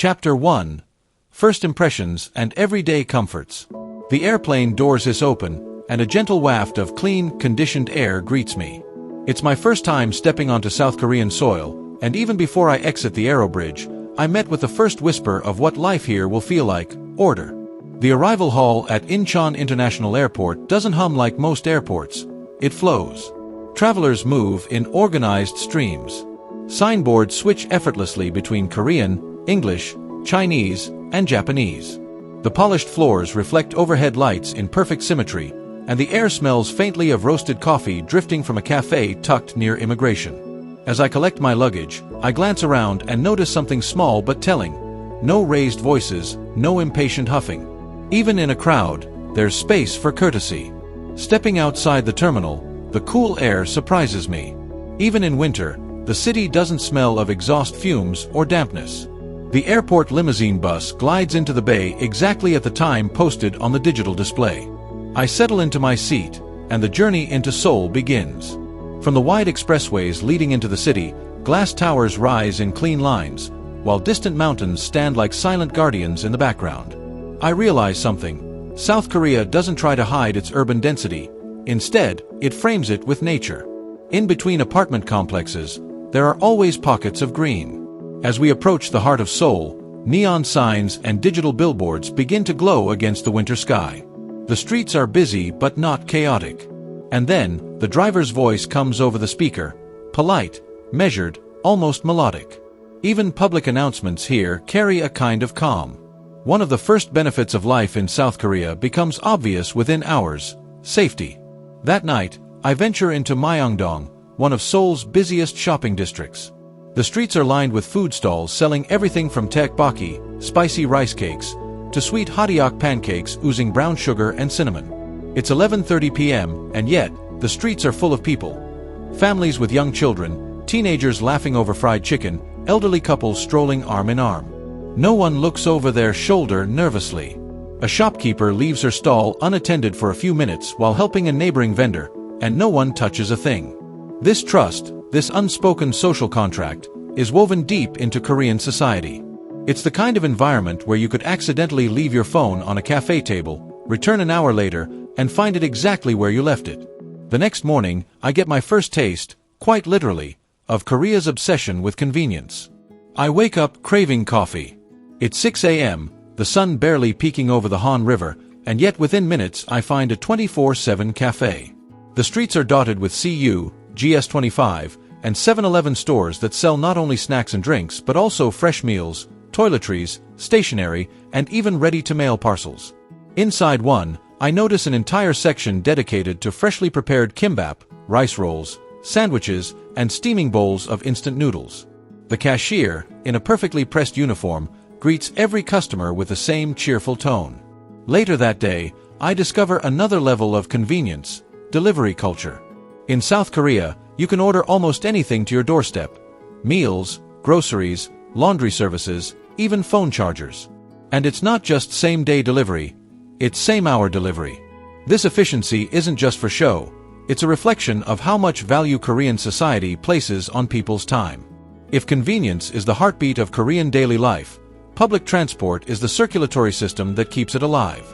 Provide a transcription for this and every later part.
Chapter 1. First Impressions and Everyday Comforts. The airplane doors hiss open, and a gentle waft of clean, conditioned air greets me. It's my first time stepping onto South Korean soil, and even before I exit the aero bridge, I'm met with the first whisper of what life here will feel like: order. The arrival hall at Incheon International Airport doesn't hum like most airports. It flows. Travelers move in organized streams. Signboards switch effortlessly between Korean, English, Chinese, and Japanese. The polished floors reflect overhead lights in perfect symmetry, and the air smells faintly of roasted coffee drifting from a cafe tucked near immigration. As I collect my luggage, I glance around and notice something small but telling. No raised voices, no impatient huffing. Even in a crowd, there's space for courtesy. Stepping outside the terminal, the cool air surprises me. Even in winter, the city doesn't smell of exhaust fumes or dampness. The airport limousine bus glides into the bay exactly at the time posted on the digital display. I settle into my seat, and the journey into Seoul begins. From the wide expressways leading into the city, glass towers rise in clean lines, while distant mountains stand like silent guardians in the background. I realize something. South Korea doesn't try to hide its urban density. Instead, it frames it with nature. In between apartment complexes, there are always pockets of green. As we approach the heart of Seoul, neon signs and digital billboards begin to glow against the winter sky. The streets are busy but not chaotic. And then, the driver's voice comes over the speaker, polite, measured, almost melodic. Even public announcements here carry a kind of calm. One of the first benefits of life in South Korea becomes obvious within hours: safety. That night, I venture into Myeongdong, one of Seoul's busiest shopping districts. The streets are lined with food stalls selling everything from tteokbokki, spicy rice cakes, to sweet hotteok pancakes oozing brown sugar and cinnamon. It's 11:30 p.m., and yet, the streets are full of people. Families with young children, teenagers laughing over fried chicken, elderly couples strolling arm in arm. No one looks over their shoulder nervously. A shopkeeper leaves her stall unattended for a few minutes while helping a neighboring vendor, and no one touches a thing. This trust, this unspoken social contract, is woven deep into Korean society. It's the kind of environment where you could accidentally leave your phone on a cafe table, return an hour later, and find it exactly where you left it. The next morning, I get my first taste, quite literally, of Korea's obsession with convenience. I wake up craving coffee. It's 6 a.m., the sun barely peeking over the Han River, and yet within minutes I find a 24/7 cafe. The streets are dotted with CU, GS25, and 7-Eleven stores that sell not only snacks and drinks but also fresh meals, toiletries, stationery, and even ready-to-mail parcels. Inside one, I notice an entire section dedicated to freshly prepared kimbap, rice rolls, sandwiches, and steaming bowls of instant noodles. The cashier, in a perfectly pressed uniform, greets every customer with the same cheerful tone. Later that day, I discover another level of convenience: delivery culture. In South Korea, you can order almost anything to your doorstep: meals, groceries, laundry services, even phone chargers. And it's not just same-day delivery, it's same-hour delivery. This efficiency isn't just for show, it's a reflection of how much value Korean society places on people's time. If convenience is the heartbeat of Korean daily life, public transport is the circulatory system that keeps it alive.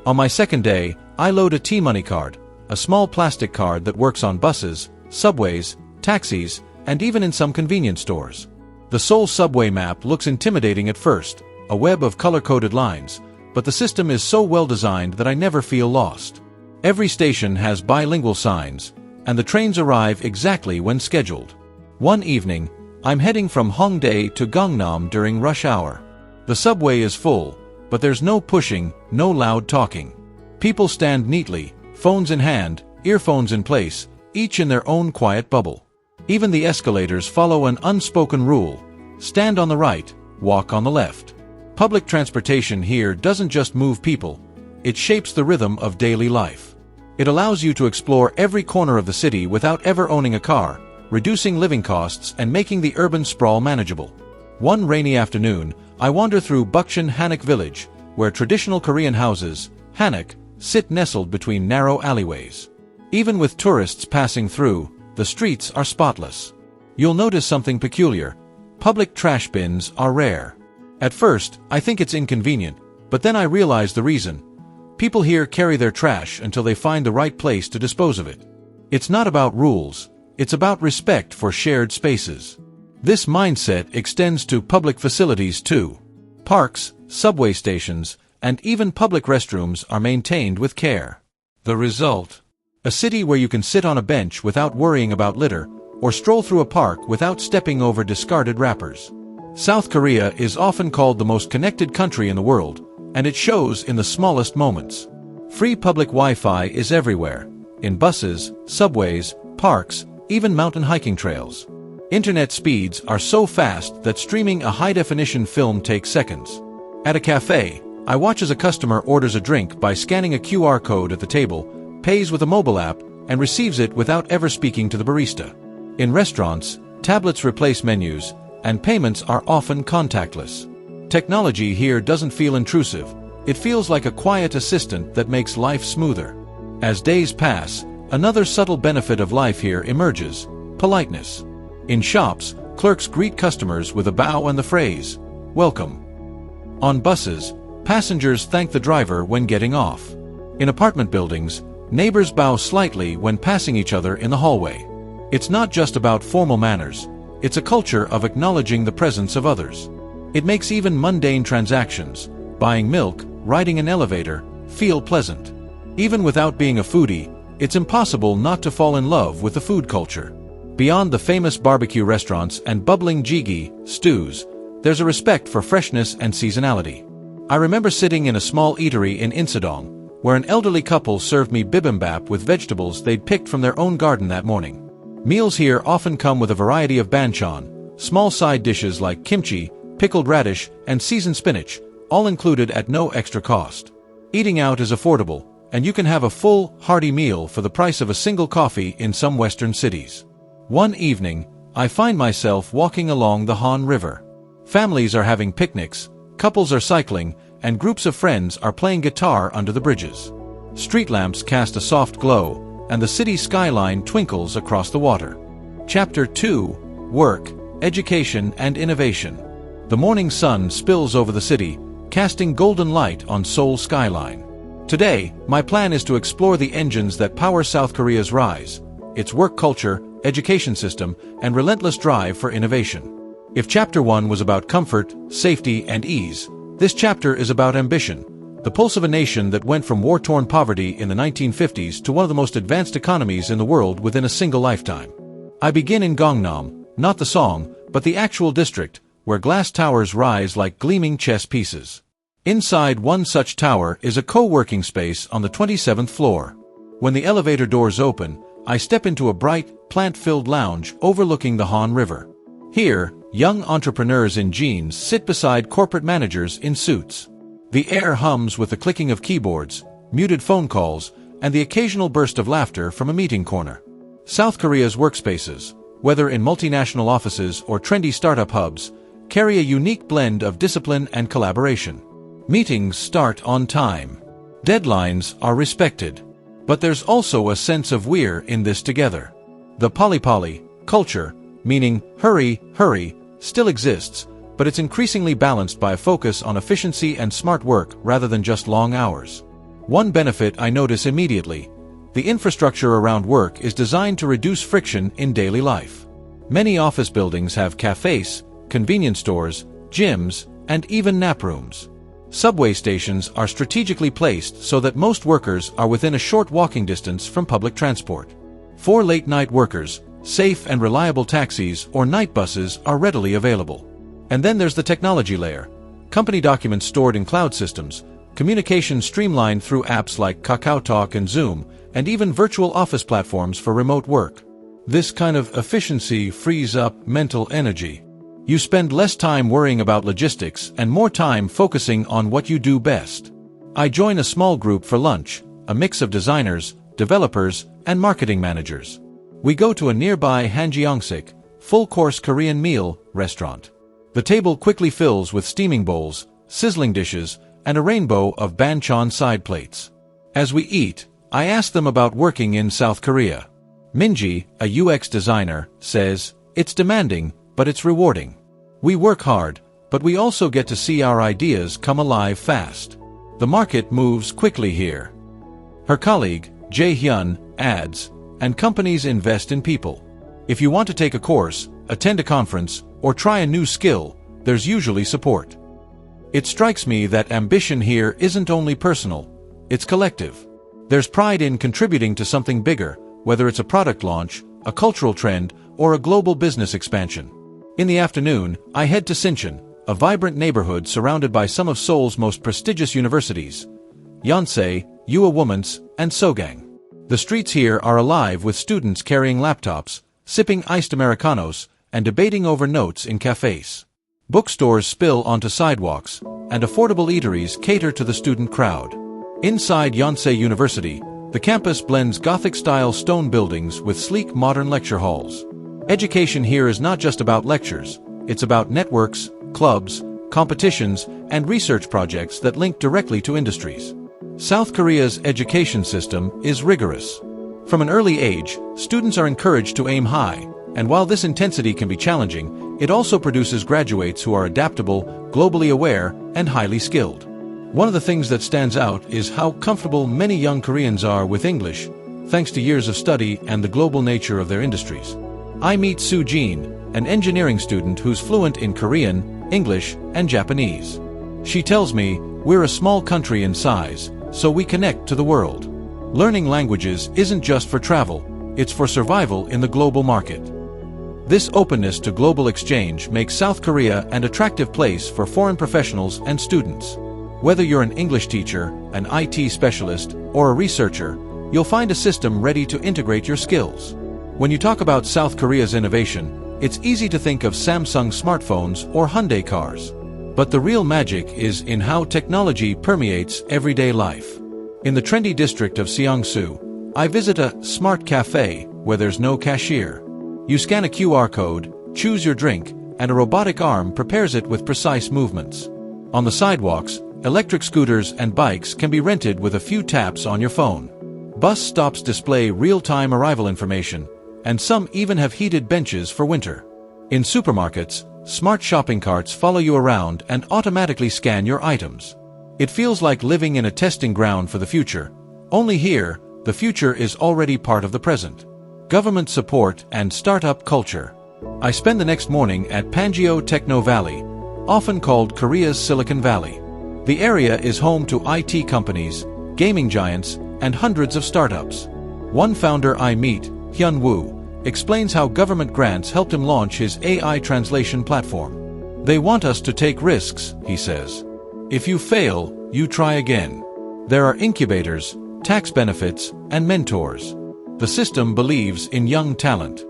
On my second day, I load a T-Money card, a small plastic card that works on buses, subways, taxis, and even in some convenience stores. The Seoul subway map looks intimidating at first, a web of color-coded lines, but the system is so well designed that I never feel lost. Every station has bilingual signs, and the trains arrive exactly when scheduled. One evening, I'm heading from Hongdae to Gangnam during rush hour. The subway is full, but there's no pushing, no loud talking. People stand neatly, phones in hand, earphones in place, each in their own quiet bubble. Even the escalators follow an unspoken rule: stand on the right, walk on the left. Public transportation here doesn't just move people, it shapes the rhythm of daily life. It allows you to explore every corner of the city without ever owning a car, reducing living costs and making the urban sprawl manageable. One rainy afternoon, I wander through Bukchon Hanok village, where traditional Korean houses, hanok, sit nestled between narrow alleyways. Even with tourists passing through, the streets are spotless. You'll notice something peculiar: public trash bins are rare. At first, I think it's inconvenient, but then I realize the reason. People here carry their trash until they find the right place to dispose of it. It's not about rules, it's about respect for shared spaces. This mindset extends to public facilities too. Parks, subway stations, and even public restrooms are maintained with care. The result? A city where you can sit on a bench without worrying about litter, or stroll through a park without stepping over discarded wrappers. South Korea is often called the most connected country in the world, and it shows in the smallest moments. Free public Wi-Fi is everywhere, in buses, subways, parks, even mountain hiking trails. Internet speeds are so fast that streaming a high-definition film takes seconds. At a cafe, I watch as a customer orders a drink by scanning a QR code at the table, pays with a mobile app, and receives it without ever speaking to the barista. In restaurants, tablets replace menus, and payments are often contactless. Technology here doesn't feel intrusive. It feels like a quiet assistant that makes life smoother. As days pass, another subtle benefit of life here emerges: politeness. In shops, clerks greet customers with a bow and the phrase, "Welcome." On buses, passengers thank the driver when getting off. In apartment buildings, neighbors bow slightly when passing each other in the hallway. It's not just about formal manners, it's a culture of acknowledging the presence of others. It makes even mundane transactions, buying milk, riding an elevator, feel pleasant. Even without being a foodie, it's impossible not to fall in love with the food culture. Beyond the famous barbecue restaurants and bubbling jjigae, stews, there's a respect for freshness and seasonality. I remember sitting in a small eatery in Insadong, where an elderly couple served me bibimbap with vegetables they'd picked from their own garden that morning. Meals here often come with a variety of banchan, small side dishes like kimchi, pickled radish, and seasoned spinach, all included at no extra cost. Eating out is affordable, and you can have a full, hearty meal for the price of a single coffee in some Western cities. One evening, I find myself walking along the Han River. Families are having picnics, couples are cycling, and groups of friends are playing guitar under the bridges. Street lamps cast a soft glow, and the city skyline twinkles across the water. Chapter 2: Work, Education and Innovation. The morning sun spills over the city, casting golden light on Seoul's skyline. Today, my plan is to explore the engines that power South Korea's rise, its work culture, education system, and relentless drive for innovation. If Chapter 1 was about comfort, safety, and ease, this chapter is about ambition, the pulse of a nation that went from war-torn poverty in the 1950s to one of the most advanced economies in the world within a single lifetime. I begin in Gangnam, not the song, but the actual district, where glass towers rise like gleaming chess pieces. Inside one such tower is a co-working space on the 27th floor. When the elevator doors open, I step into a bright, plant-filled lounge overlooking the Han River. Here, young entrepreneurs in jeans sit beside corporate managers in suits. The air hums with the clicking of keyboards, muted phone calls, and the occasional burst of laughter from a meeting corner. South Korea's workspaces, whether in multinational offices or trendy startup hubs, carry a unique blend of discipline and collaboration. Meetings start on time. Deadlines are respected. But there's also a sense of we're in this together. The poly culture, meaning hurry, hurry, still exists, but it's increasingly balanced by a focus on efficiency and smart work rather than just long hours. One benefit I notice immediately: the infrastructure around work is designed to reduce friction in daily life. Many office buildings have cafes, convenience stores, gyms, and even nap rooms. Subway stations are strategically placed so that most workers are within a short walking distance from public transport. For late-night workers, safe and reliable taxis or night buses are readily available. And then there's the technology layer. Company documents stored in cloud systems, communication streamlined through apps like KakaoTalk and Zoom, and even virtual office platforms for remote work. This kind of efficiency frees up mental energy. You spend less time worrying about logistics and more time focusing on what you do best. I join a small group for lunch, a mix of designers, developers, and marketing managers. We go to a nearby Hanjeongseok, full-course Korean meal restaurant. The table quickly fills with steaming bowls, sizzling dishes, and a rainbow of banchan side plates. As we eat, I ask them about working in South Korea. Minji, a UX designer, says, "It's demanding, but it's rewarding. We work hard, But we also get to see our ideas come alive fast. The market moves quickly here. Her colleague, Jae Hyun, adds, and companies invest in people. If you want to take a course, attend a conference, or try a new skill, there's usually support. It strikes me that ambition here isn't only personal, it's collective. There's pride in contributing to something bigger, whether it's a product launch, a cultural trend, or a global business expansion. In the afternoon, I head to Sinchon, a vibrant neighborhood surrounded by some of Seoul's most prestigious universities, Yonsei, Ua Womans, and Sogang. The streets here are alive with students carrying laptops, sipping iced Americanos, and debating over notes in cafes. Bookstores spill onto sidewalks, and affordable eateries cater to the student crowd. Inside Yonsei University, the campus blends Gothic-style stone buildings with sleek modern lecture halls. Education here is not just about lectures, it's about networks, clubs, competitions, and research projects that link directly to industries. South Korea's education system is rigorous. From an early age, students are encouraged to aim high, and while this intensity can be challenging, it also produces graduates who are adaptable, globally aware, and highly skilled. One of the things that stands out is how comfortable many young Koreans are with English, thanks to years of study and the global nature of their industries. I meet Soo Jin, an engineering student who's fluent in Korean, English, and Japanese. She tells me, we're a small country in size, so we connect to the world. Learning languages isn't just for travel, it's for survival in the global market. This openness to global exchange makes South Korea an attractive place for foreign professionals and students. Whether you're an English teacher, an IT specialist, or a researcher, you'll find a system ready to integrate your skills. When you talk about South Korea's innovation, it's easy to think of Samsung smartphones or Hyundai cars. But the real magic is in how technology permeates everyday life. In the trendy district of Seongsu, I visit a smart cafe where there's no cashier. You scan a QR code, choose your drink, and a robotic arm prepares it with precise movements. On the sidewalks, electric scooters and bikes can be rented with a few taps on your phone. Bus stops display real-time arrival information, and some even have heated benches for winter. In supermarkets, smart shopping carts follow you around and automatically scan your items. It feels like living in a testing ground for the future. Only here, the future is already part of the present. Government support and startup culture. I spend the next morning at Pangeo Techno Valley, often called Korea's Silicon Valley. The area is home to IT companies, gaming giants, and hundreds of startups. One founder I meet, Hyun Woo, explains how government grants helped him launch his AI translation platform. They want us to take risks, he says. If you fail, you try again. There are incubators, tax benefits, and mentors. The system believes in young talent.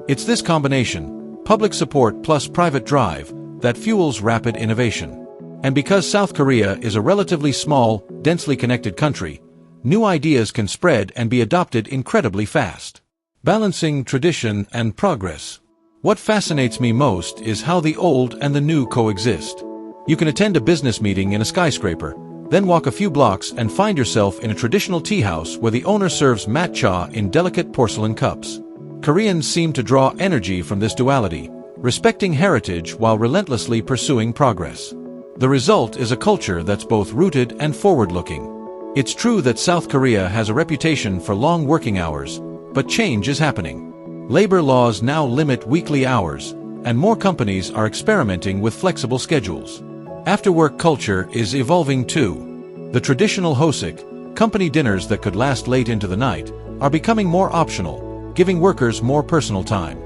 It's this combination, public support plus private drive, that fuels rapid innovation. And because South Korea is a relatively small, densely connected country, new ideas can spread and be adopted incredibly fast. Balancing tradition and progress. What fascinates me most is how the old and the new coexist. You can attend a business meeting in a skyscraper, then walk a few blocks and find yourself in a traditional tea house where the owner serves matcha in delicate porcelain cups. Koreans seem to draw energy from this duality, respecting heritage while relentlessly pursuing progress. The result is a culture that's both rooted and forward-looking. It's true that South Korea has a reputation for long working hours, but change is happening. Labor laws now limit weekly hours, and more companies are experimenting with flexible schedules. After-work culture is evolving too. The traditional hosik, company dinners that could last late into the night, are becoming more optional, giving workers more personal time.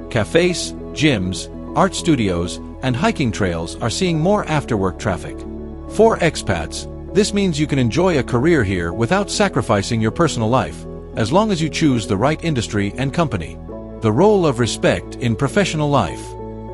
Cafes, gyms, art studios, and hiking trails are seeing more after-work traffic. For expats, this means you can enjoy a career here without sacrificing your personal life, as long as you choose the right industry and company. The role of respect in professional life.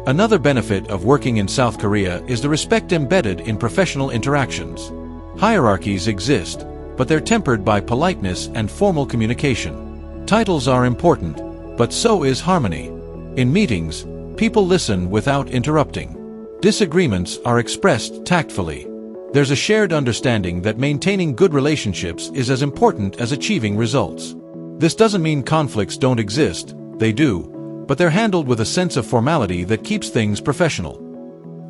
Another benefit of working in South Korea is the respect embedded in professional interactions. Hierarchies exist, but they're tempered by politeness and formal communication. Titles are important, but so is harmony. In meetings, people listen without interrupting. Disagreements are expressed tactfully. There's a shared understanding that maintaining good relationships is as important as achieving results. This doesn't mean conflicts don't exist, they do, but they're handled with a sense of formality that keeps things professional.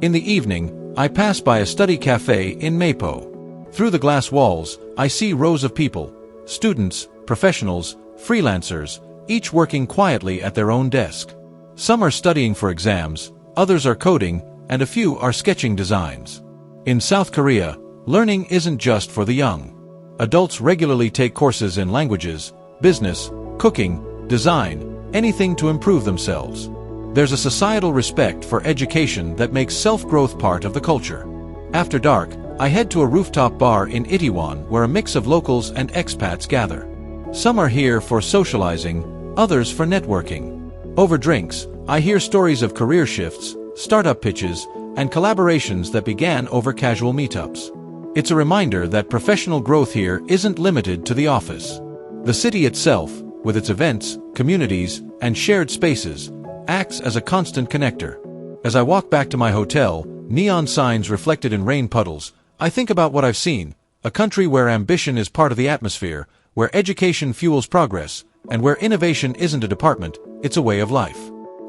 In the evening, I pass by a study cafe in Mapo. Through the glass walls, I see rows of people, students, professionals, freelancers, each working quietly at their own desk. Some are studying for exams, others are coding, and a few are sketching designs. In South Korea, learning isn't just for the young. Adults regularly take courses in languages, business, cooking, design, anything to improve themselves. There's a societal respect for education that makes self-growth part of the culture. After dark, I head to a rooftop bar in Itaewon where a mix of locals and expats gather. Some are here for socializing, others for networking. Over drinks, I hear stories of career shifts, startup pitches, and collaborations that began over casual meetups. It's a reminder that professional growth here isn't limited to the office. The city itself, with its events, communities, and shared spaces, acts as a constant connector. As I walk back to my hotel, neon signs reflected in rain puddles, I think about what I've seen, a country where ambition is part of the atmosphere, where education fuels progress, and where innovation isn't a department, it's a way of life.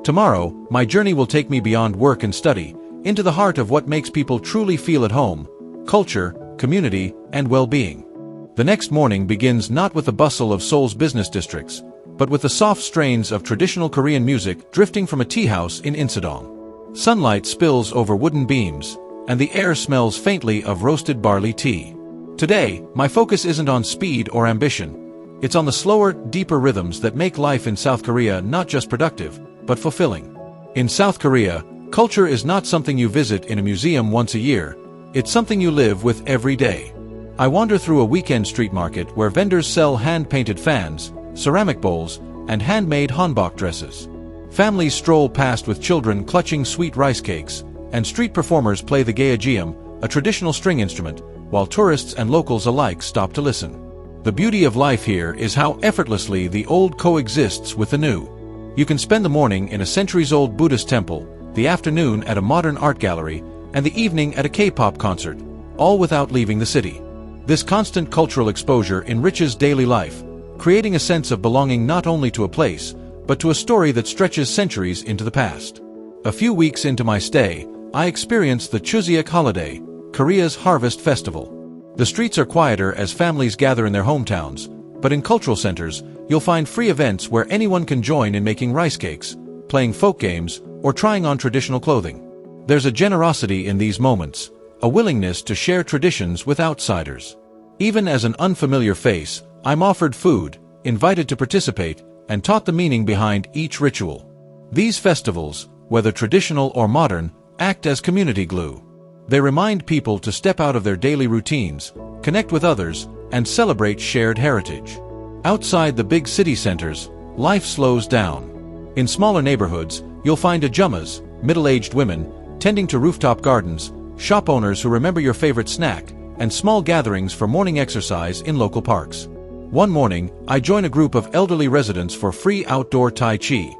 Tomorrow, my journey will take me beyond work and study, into the heart of what makes people truly feel at home: culture, community, and well-being. The next morning begins not with the bustle of Seoul's business districts, but with the soft strains of traditional Korean music drifting from a tea house in Insadong. Sunlight spills over wooden beams, and the air smells faintly of roasted barley tea. Today, my focus isn't on speed or ambition. It's on the slower, deeper rhythms that make life in South Korea not just productive, but fulfilling. In South Korea, culture is not something you visit in a museum once a year. It's something you live with every day. I wander through a weekend street market where vendors sell hand-painted fans, ceramic bowls, and handmade hanbok dresses. Families stroll past with children clutching sweet rice cakes, and street performers play the gaejeum, a traditional string instrument, while tourists and locals alike stop to listen. The beauty of life here is how effortlessly the old coexists with the new. You can spend the morning in a centuries-old Buddhist temple, the afternoon at a modern art gallery, and the evening at a K-pop concert, all without leaving the city. This constant cultural exposure enriches daily life, creating a sense of belonging not only to a place, but to a story that stretches centuries into the past. A few weeks into my stay, I experienced the Chuseok holiday, Korea's harvest festival. The streets are quieter as families gather in their hometowns, but in cultural centers, you'll find free events where anyone can join in making rice cakes, playing folk games, or trying on traditional clothing. There's a generosity in these moments, a willingness to share traditions with outsiders. Even as an unfamiliar face, I'm offered food, invited to participate, and taught the meaning behind each ritual. These festivals, whether traditional or modern, act as community glue. They remind people to step out of their daily routines, connect with others, and celebrate shared heritage. Outside the big city centers, life slows down. In smaller neighborhoods, you'll find ajumas, middle-aged women, tending to rooftop gardens, shop owners who remember your favorite snack, and small gatherings for morning exercise in local parks. One morning, I join a group of elderly residents for free outdoor Tai Chi.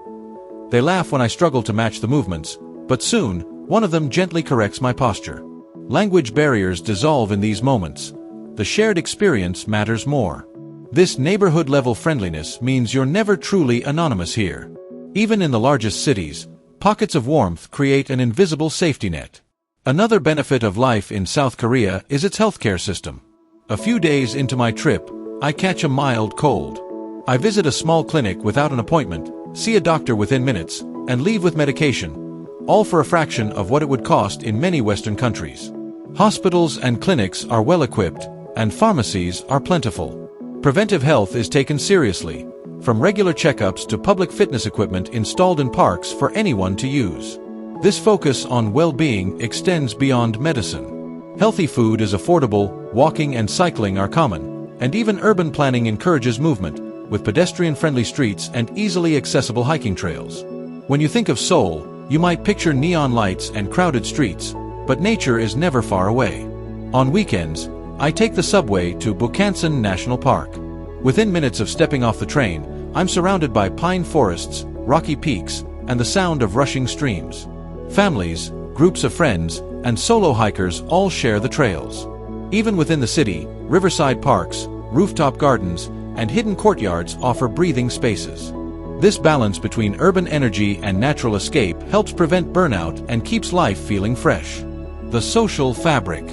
They laugh when I struggle to match the movements, but soon, one of them gently corrects my posture. Language barriers dissolve in these moments. The shared experience matters more. This neighborhood-level friendliness means you're never truly anonymous here. Even in the largest cities, pockets of warmth create an invisible safety net. Another benefit of life in South Korea is its healthcare system. A few days into my trip, I catch a mild cold. I visit a small clinic without an appointment, see a doctor within minutes, and leave with medication, all for a fraction of what it would cost in many Western countries. Hospitals and clinics are well equipped, and pharmacies are plentiful. Preventive health is taken seriously, from regular checkups to public fitness equipment installed in parks for anyone to use. This focus on well-being extends beyond medicine. Healthy food is affordable, walking and cycling are common, and even urban planning encourages movement, with pedestrian-friendly streets and easily accessible hiking trails. When you think of Seoul, you might picture neon lights and crowded streets, but nature is never far away. On weekends, I take the subway to Bukhansan National Park. Within minutes of stepping off the train, I'm surrounded by pine forests, rocky peaks, and the sound of rushing streams. Families, groups of friends, and solo hikers all share the trails. Even within the city, riverside parks, rooftop gardens, and hidden courtyards offer breathing spaces. This balance between urban energy and natural escape helps prevent burnout and keeps life feeling fresh. The social fabric.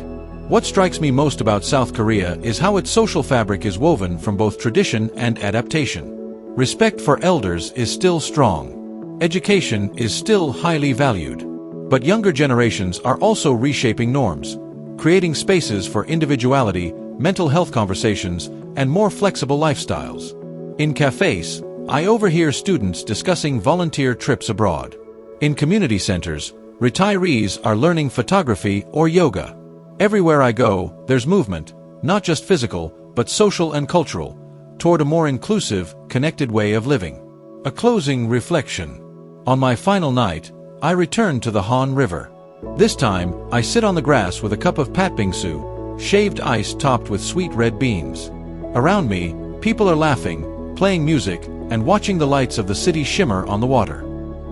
What strikes me most about South Korea is how its social fabric is woven from both tradition and adaptation. Respect for elders is still strong. Education is still highly valued. But younger generations are also reshaping norms, creating spaces for individuality, mental health conversations, and more flexible lifestyles. In cafes, I overhear students discussing volunteer trips abroad. In community centers, retirees are learning photography or yoga. Everywhere I go, there's movement, not just physical, but social and cultural, toward a more inclusive, connected way of living. A closing reflection. On my final night, I return to the Han River. This time, I sit on the grass with a cup of patbingsu, shaved ice topped with sweet red beans. Around me, people are laughing, playing music, and watching the lights of the city shimmer on the water.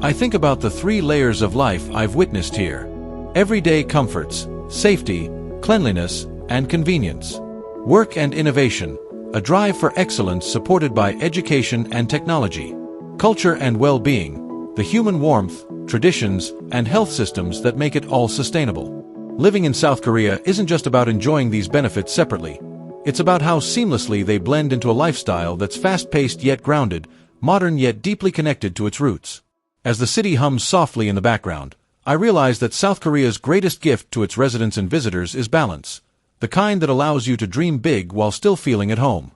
I think about the 3 layers of life I've witnessed here. Everyday comforts, safety, cleanliness, and convenience. Work and innovation, a drive for excellence supported by education and technology. Culture and well-being, the human warmth, traditions, and health systems that make it all sustainable. Living in South Korea isn't just about enjoying these benefits separately. It's about how seamlessly they blend into a lifestyle that's fast-paced yet grounded, modern yet deeply connected to its roots. As the city hums softly in the background, I realize that South Korea's greatest gift to its residents and visitors is balance, the kind that allows you to dream big while still feeling at home.